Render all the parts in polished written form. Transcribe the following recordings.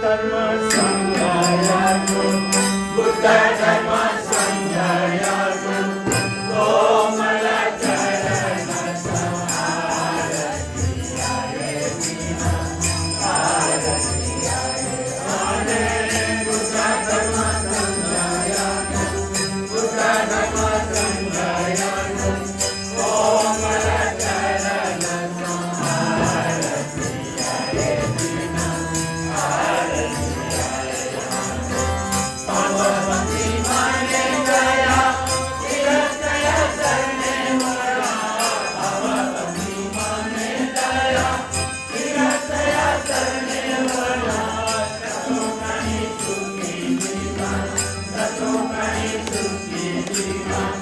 धर्म संघायातु बुद्ध धर्म संघायातु कोमल चरण आरती आहे मीना आरती आहे आने बुद्ध धर्म संघायातु बुद्ध धर्म संघायातु कोमल चरण आरती आहे मीना भगवती माने दया विरतया शरणे वरा भगवती माने दया विरतया शरणे वरा सतो कहि सुखी जीवन सतो कहि सुखी जीवन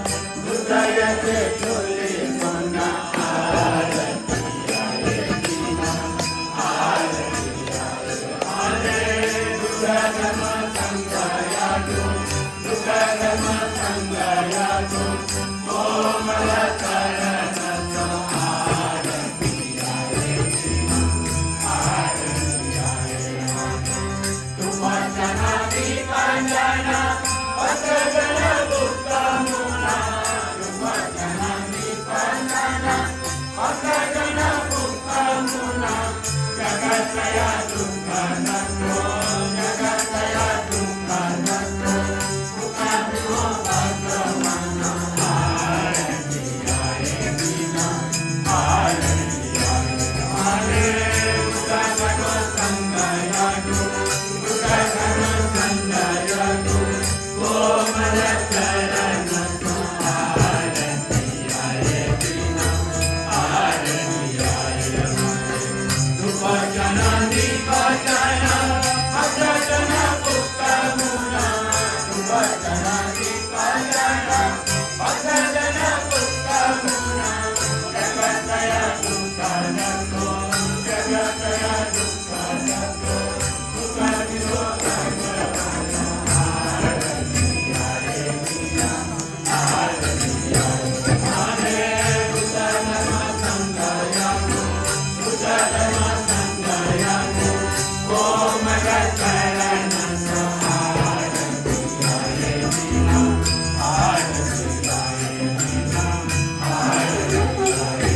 बुद्धयते चोले मना आरती आहे मीना आरती आहे बुद्ध धर्म संघायातु बुद्ध धर्म संघायातु कोमल चरण आरती आहे मीना आरती आहे तुमचना दीपांजना वसगण बुद्ध मुना तुमचना दीपांजना वसगण बुद्ध मुना जगतया दुःख नको जगतया दुःख नको सुखाभिहो भगवान आरती आहे मीना आरती आहे बुद्ध धर्म संघायातु बुद्ध धर्म संघायातु कोमल चरण आरती आहे मीना आरती आहे तुपचना दीपचना अजगना पुत्र मुना तुपचना दीपचना अजगना पुत्र मुना जगतया दुःख नको जगतया दुःख नको सुखाभिहो भगवान आरती आहे मीना आरती आहे बुद्ध धर्म संघायातु बुद्ध धर्म संघायातु कोमल चरण आरती आहे मीना आरती आहे मीना आरती आहे